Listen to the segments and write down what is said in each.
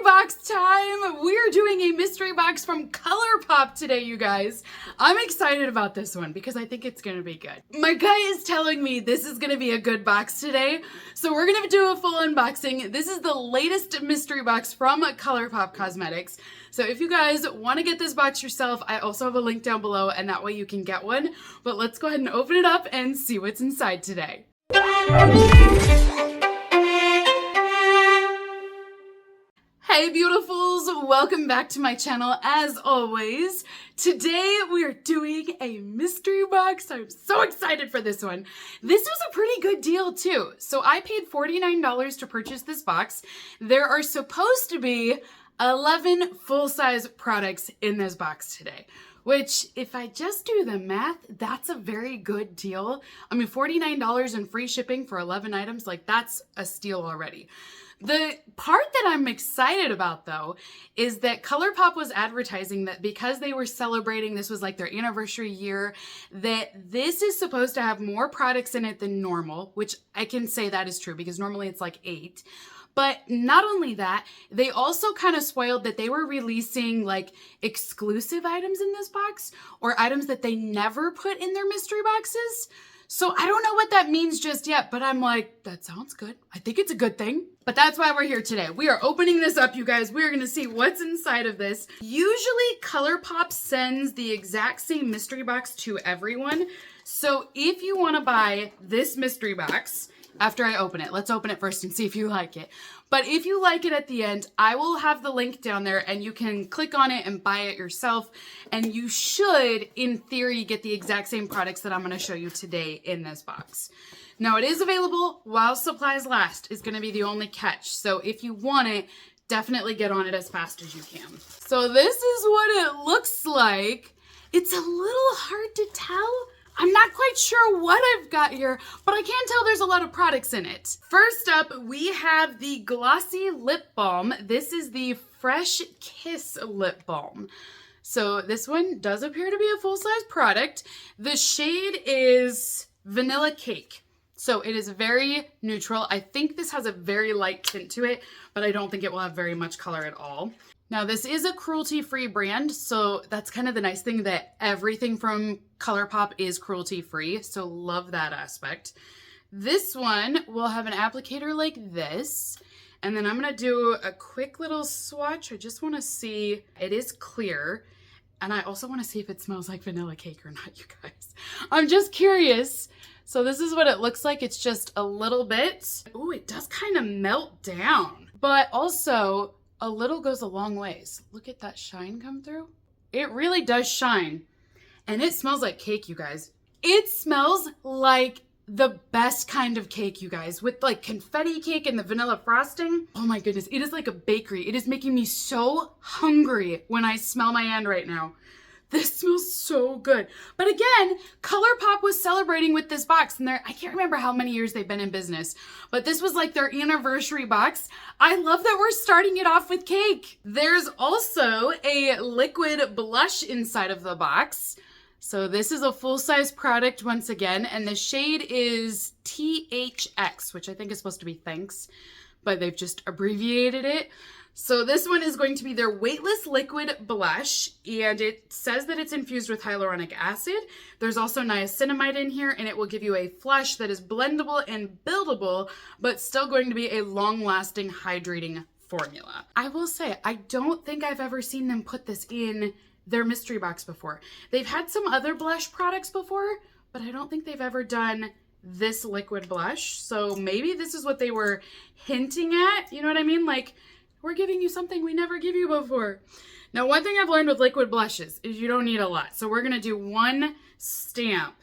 box time. We're doing a mystery box from Colourpop today, you guys. I'm excited about this one because I think it's gonna be good. My guy is telling me this is gonna be a good box today, so we're gonna do a full unboxing. This is the latest mystery box from Colourpop Cosmetics. So if you guys want to get this box yourself, I also have a link down below, and that way you can get one. But let's go ahead and open it up and see what's inside today. Hey beautifuls, welcome back to my channel as always. Today we are doing a mystery box. I'm so excited for this one. This was a pretty good deal too. So I paid $49 to purchase this box. There are supposed to be 11 full-size products in this box today, which if I just do the math, that's a very good deal. I mean, $49 and free shipping for 11 items, like that's a steal already. The part that I'm excited about though is that Colourpop was advertising that because they were celebrating, this was like their anniversary year, that this is supposed to have more products in it than normal, which I can say that is true because normally it's like 8. But not only that, they also kind of spoiled that they were releasing like exclusive items in this box or items that they never put in their mystery boxes. So I don't know what that means just yet, but I'm like, that sounds good. I think it's a good thing. But that's why we're here today. We are opening this up, you guys. We're gonna see what's inside of this. Usually Colourpop sends the exact same mystery box to everyone. So if you wanna buy this mystery box, after I open it, let's open it first and see if you like it. But if you like it at the end, I will have the link down there and you can click on it and buy it yourself. And you should, in theory, get the exact same products that I'm going to show you today in this box. Now, it is available while supplies last is going to be the only catch. So if you want it, definitely get on it as fast as you can. So this is what it looks like. It's a little hard to tell. I'm not quite sure what I've got here, but I can tell there's a lot of products in it. First up, we have the Glossy Lip Balm. This is the Fresh Kiss Lip Balm. So this one does appear to be a full-size product. The shade is Vanilla Cake. So it is very neutral. I think this has a very light tint to it, but I don't think it will have very much color at all. Now this is a cruelty-free brand, so that's kind of the nice thing that everything from Colourpop is cruelty-free, so love that aspect. This one will have an applicator like this, and then I'm gonna do a quick little swatch. I just wanna see, it is clear, and I also wanna see if it smells like vanilla cake or not, you guys. I'm just curious. So this is what it looks like. It's just a little bit. Ooh, it does kind of melt down, but also, a little goes a long ways. Look at that shine come through. It really does shine. And it smells like cake, you guys. It smells like the best kind of cake, you guys, with like confetti cake and the vanilla frosting. Oh my goodness, it is like a bakery. It is making me so hungry when I smell my hand right now. This smells so good. But again, Colourpop was celebrating with this box, and I can't remember how many years they've been in business, but this was like their anniversary box. I love that we're starting it off with cake. There's also a liquid blush inside of the box. So this is a full-size product once again, and the shade is THX, which I think is supposed to be thanks, but they've just abbreviated it. So this one is going to be their weightless liquid blush, and it says that it's infused with hyaluronic acid. There's also niacinamide in here, and it will give you a flush that is blendable and buildable, but still going to be a long-lasting hydrating formula. I will say, I don't think I've ever seen them put this in their mystery box before. They've had some other blush products before, but I don't think they've ever done this liquid blush. So maybe this is what they were hinting at, you know what I mean? Like, we're giving you something we never give you before. Now, one thing I've learned with liquid blushes is you don't need a lot. So we're gonna do one stamp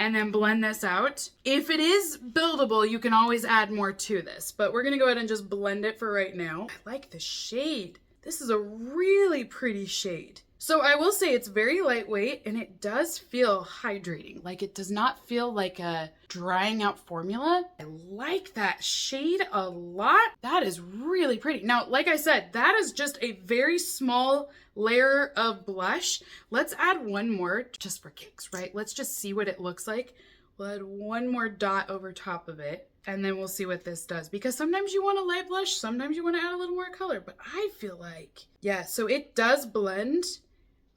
and then blend this out. If it is buildable, you can always add more to this, but we're gonna go ahead and just blend it for right now. I like the shade. This is a really pretty shade. So I will say it's very lightweight and it does feel hydrating. Like it does not feel like a drying out formula. I like that shade a lot. That is really pretty. Now, like I said, that is just a very small layer of blush. Let's add one more just for kicks, right? Let's just see what it looks like. We'll add one more dot over top of it. And then we'll see what this does. Because sometimes you want a light blush, sometimes you want to add a little more color. But I feel like, yeah, so it does blend.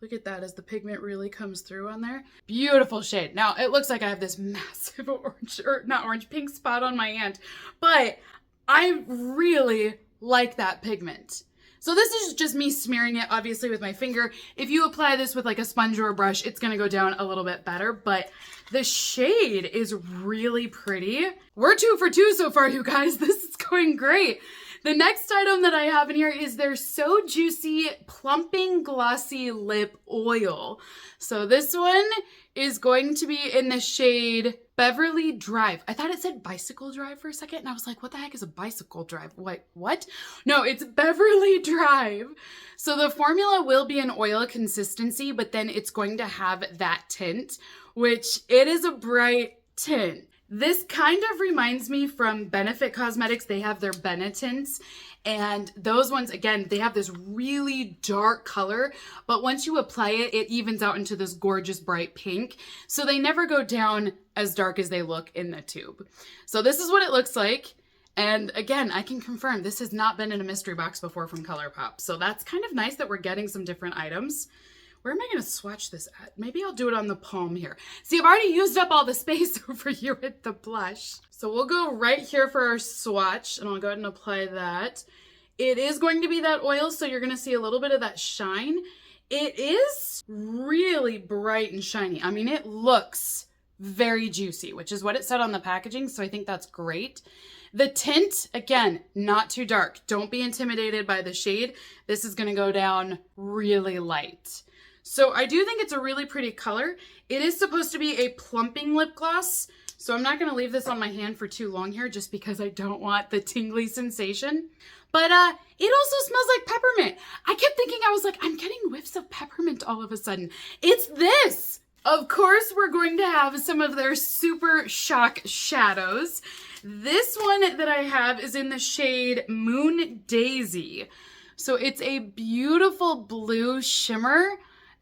Look at that as the pigment really comes through on there. Beautiful shade. Now, it looks like I have this massive orange, or not orange, pink spot on my hand. But I really like that pigment. So this is just me smearing it, obviously, with my finger. If you apply this with like a sponge or a brush, it's gonna go down a little bit better, but the shade is really pretty. We're 2 for 2 so far, you guys. This is going great. The next item that I have in here is their So Juicy Plumping Glossy Lip Oil. So this one is going to be in the shade Beverly Drive. I thought it said Bicycle Drive for a second, and I was like, what the heck is a bicycle drive? What? No, it's Beverly Drive. So the formula will be an oil consistency, but then it's going to have that tint, which it is a bright tint. This kind of reminds me from Benefit Cosmetics. They have their Benettints, and those ones, again, they have this really dark color, but once you apply it, it evens out into this gorgeous bright pink. So they never go down as dark as they look in the tube. So this is what it looks like. And again, I can confirm this has not been in a mystery box before from Colourpop. So that's kind of nice that we're getting some different items. Where am I going to swatch this at? Maybe I'll do it on the palm here. See, I've already used up all the space over here with the blush. So we'll go right here for our swatch, and I'll go ahead and apply that. It is going to be that oil, so you're going to see a little bit of that shine. It is really bright and shiny. I mean, it looks very juicy, which is what it said on the packaging, so I think that's great. The tint, again, not too dark. Don't be intimidated by the shade. This is going to go down really light. So I do think it's a really pretty color. It is supposed to be a plumping lip gloss, so I'm not going to leave this on my hand for too long here just because I don't want the tingly sensation. But it also smells like peppermint. I kept thinking, I was like, I'm getting whiffs of peppermint all of a sudden. It's this! Of course, we're going to have some of their Supershock shadows. This one that I have is in the shade Moon Daisy. So it's a beautiful blue shimmer,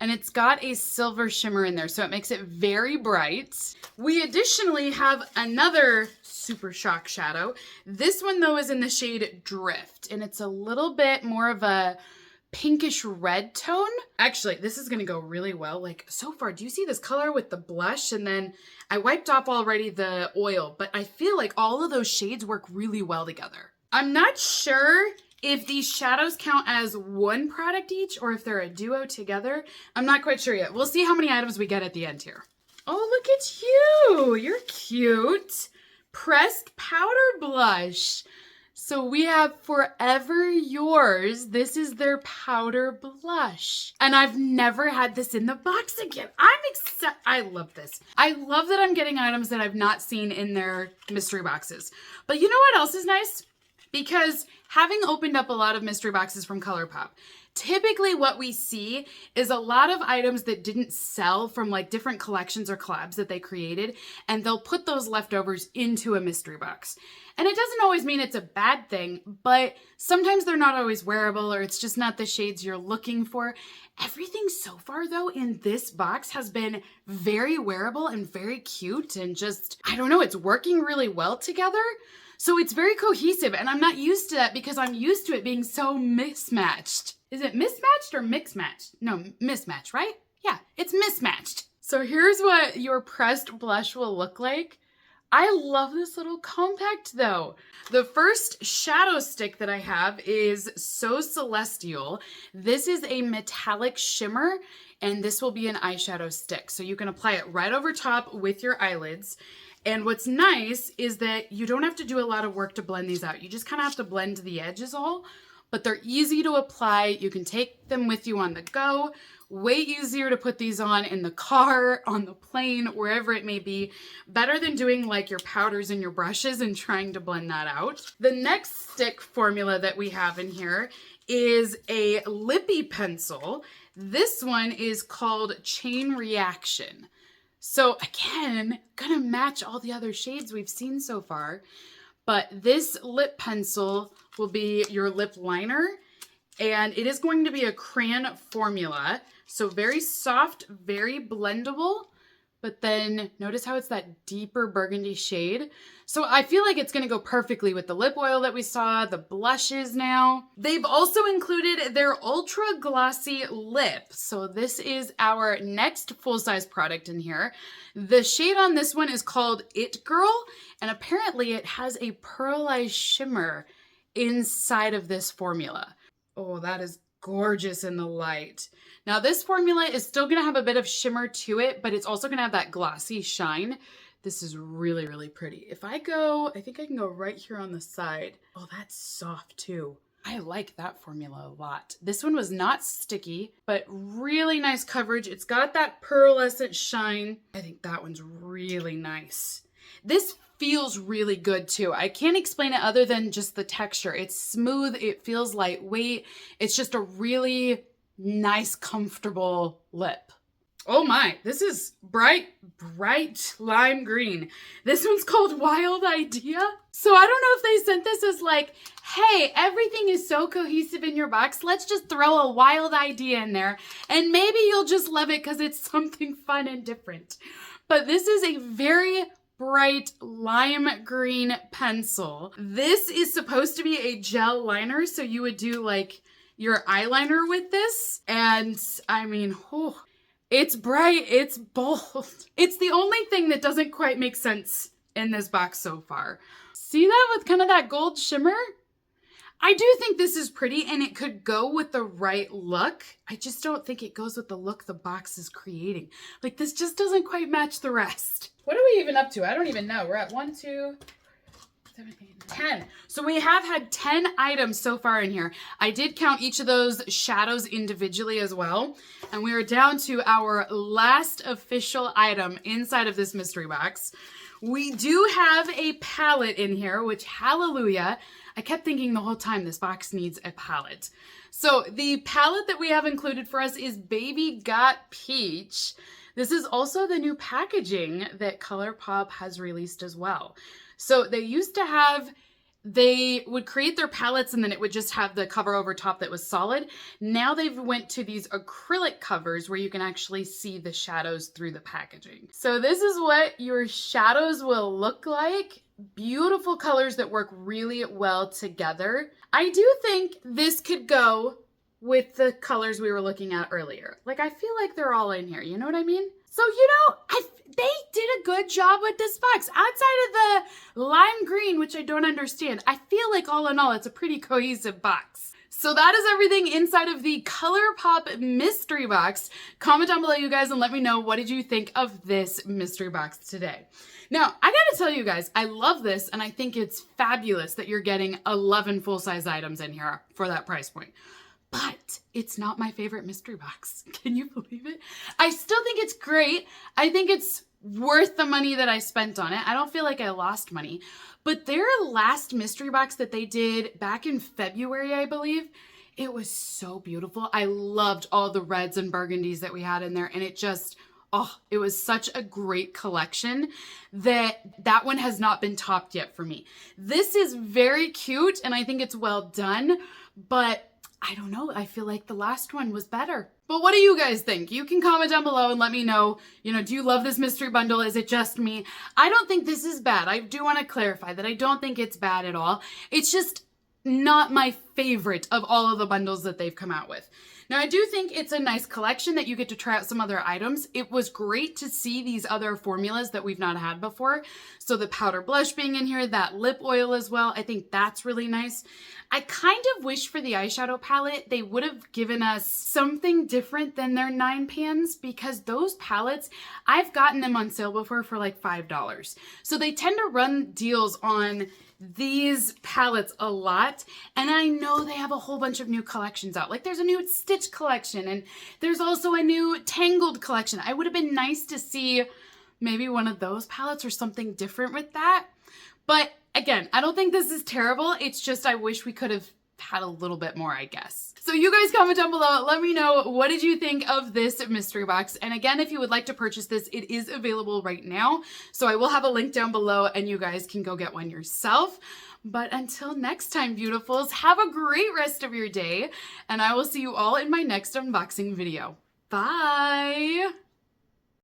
and it's got a silver shimmer in there, so it makes it very bright. We additionally have another Supershock shadow. This one, though, is in the shade Drift, and it's a little bit more of a pinkish red tone. Actually, this is gonna go really well. Like, so far, do you see this color with the blush? And then I wiped off already the oil, but I feel like all of those shades work really well together. I'm not sure if these shadows count as one product each or if they're a duo together. I'm not quite sure yet. We'll see how many items we get at the end here. Oh, look at you. You're cute. Pressed powder blush. So we have Forever Yours. This is their powder blush. And I've never had this in the box again. I love this. I love that I'm getting items that I've not seen in their mystery boxes. But you know what else is nice? Because having opened up a lot of mystery boxes from Colourpop, typically what we see is a lot of items that didn't sell from like different collections or collabs that they created, and they'll put those leftovers into a mystery box. And it doesn't always mean it's a bad thing, but sometimes they're not always wearable, or it's just not the shades you're looking for. Everything so far, though, in this box has been very wearable and very cute, and just, I don't know, it's working really well together. So it's very cohesive, and I'm not used to that because I'm used to it being so mismatched. Is it mismatched or mix-matched? No, mismatched, right? Yeah, it's mismatched. So here's what your pressed blush will look like. I love this little compact though. The first shadow stick that I have is So Celestial. This is a metallic shimmer, and this will be an eyeshadow stick. So you can apply it right over top with your eyelids. And what's nice is that you don't have to do a lot of work to blend these out. You just kind of have to blend the edges all, but they're easy to apply. You can take them with you on the go. Way easier to put these on in the car, on the plane, wherever it may be. Better than doing like your powders and your brushes and trying to blend that out. The next stick formula that we have in here is a lippy pencil. This one is called Chain Reaction. So again, gonna match all the other shades we've seen so far, but this lip pencil will be your lip liner, and it is going to be a crayon formula. So very soft, very blendable, but then notice how it's that deeper burgundy shade. So I feel like it's gonna go perfectly with the lip oil that we saw, the blushes now. They've also included their ultra glossy lip. So this is our next full-size product in here. The shade on this one is called It Girl, and apparently it has a pearlized shimmer inside of this formula. Oh, that is gorgeous in the light. Now this formula is still gonna have a bit of shimmer to it, but it's also gonna have that glossy shine. This is really, really pretty. If I go, I think I can go right here on the side. Oh, that's soft too. I like that formula a lot. This one was not sticky, but really nice coverage. It's got that pearlescent shine. I think that one's really nice. This feels really good too. I can't explain it other than just the texture. It's smooth, it feels lightweight. It's just a really nice, comfortable lip. Oh my, this is bright lime green. This one's called Wild Idea. So I don't know if they sent this as like, hey, everything is so cohesive in your box. Let's just throw a wild idea in there and maybe you'll just love it because it's something fun and different. But this is a very bright lime green pencil. This is supposed to be a gel liner, so you would do like your eyeliner with this. And I mean, oh, it's bright, it's bold. It's the only thing that doesn't quite make sense in this box so far. See that with kind of that gold shimmer? I do think this is pretty and it could go with the right look. I just don't think it goes with the look the box is creating. Like this just doesn't quite match the rest. What are we even up to? I don't even know. We're at 1, 2, 7, 8, 10. So we have had 10 items so far in here. I did count each of those shadows individually as well. And we are down to our last official item inside of this mystery box. We do have a palette in here, which hallelujah. I kept thinking the whole time this box needs a palette. So the palette that we have included for us is Baby Got Peach. This is also the new packaging that Colourpop has released as well. So they used to have, they would create their palettes and then it would just have the cover over top that was solid. Now they've went to these acrylic covers where you can actually see the shadows through the packaging. So this is what your shadows will look like. Beautiful colors that work really well together. I do think this could go with the colors we were looking at earlier. Like, I feel like they're all in here. You know what I mean? So, you know, they did a good job with this box. Outside of the lime green, which I don't understand, I feel like all in all, it's a pretty cohesive box. So that is everything inside of the Colourpop mystery box. Comment down below, you guys, and let me know, what did you think of this mystery box today? Now, I gotta tell you guys, I love this, and I think it's fabulous that you're getting 11 full-size items in here for that price point. But it's not my favorite mystery box. Can you believe it? I still think it's great. I think it's worth the money that I spent on it. I don't feel like I lost money. But their last mystery box that they did back in February, I believe, it was so beautiful. I loved all the reds and burgundies that we had in there, and it just, oh, it was such a great collection that one has not been topped yet for me. This is very cute, and I think it's well done, but I don't know. I feel like the last one was better. But what do you guys think? You can comment down below and let me know, do you love this mystery bundle? Is it just me? I don't think this is bad. I do want to clarify that I don't think it's bad at all. It's just not my favorite of all of the bundles that they've come out with. Now, I do think it's a nice collection that you get to try out some other items. It was great to see these other formulas that we've not had before. So the powder blush being in here, that lip oil as well, I think that's really nice. I kind of wish for the eyeshadow palette, they would have given us something different than their 9 pans, because those palettes, I've gotten them on sale before for like $5. So they tend to run deals on these palettes a lot, and I know they have a whole bunch of new collections out. Like there's a new Stitch collection, and there's also a new Tangled collection. I would have been nice to see maybe one of those palettes or something different with that. But again, I don't think this is terrible. It's just I wish we could have had a little bit more, I guess. So you guys comment down below. Let me know, what did you think of this mystery box? And again, if you would like to purchase this, it is available right now. So I will have a link down below and you guys can go get one yourself. But until next time, beautifuls, have a great rest of your day. And I will see you all in my next unboxing video. Bye.